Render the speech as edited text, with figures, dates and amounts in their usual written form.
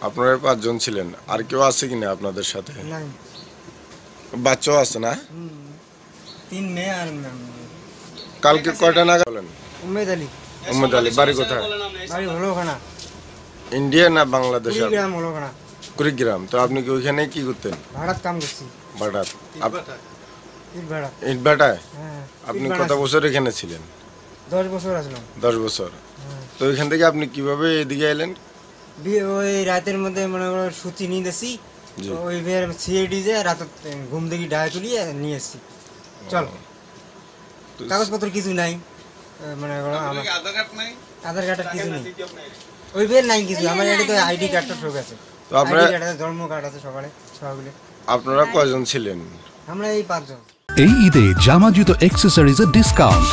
আপনারা 5 জন ছিলেন, আর কেউ আছে কিনা আপনাদের সাথে? নাই। বাচ্চাও আছে না? 3 মেয়ে আর কালকে কয়টা নাগাদ বলেন? উম্মেদ আলী। উম্মেদ আলী বাড়ি কোথায়? বাড়ি হলো ওখানে। ইন্ডিয়া না বাংলাদেশ? কুড়িগ্রাম হলো ওখানে। কুড়িগ্রাম। তো আপনি কি ওইখানে কি করতেন? ভাড়াত কাম করছি। ভাড়াত? ইট ভাড়া। ইট ভাটায়? হ্যাঁ। আপনি কত বছর এখানে ছিলেন? 10 বছর আসলাম। 10 বছর। তো ওইখান থেকে আপনি কিভাবে এদিকে এলেন? ওই রাতের মধ্যে মনে করো সুতি নিয়ে গেছি, ওই ফের সিআইডি যে রাত ঘুম থেকে ডায় তুলিয়ে নিয়ে এসছি। চল, কাগজপত্র কিছু নাই, মনে করো আমার আধার কার্ডের কিছু নেই, ওই ফের নাই কিছু। আমার এটা তো আইডি কার্ডটা ঠক আছে, তো আপনারা জন্ম কার্ড আছে সকালে সকালে। আপনারা কয়জন ছিলেন? আমরা এই 5 জন। এই ঈদে জামা জুতো অ্যাক্সেসরিজের ডিসকাউন্ট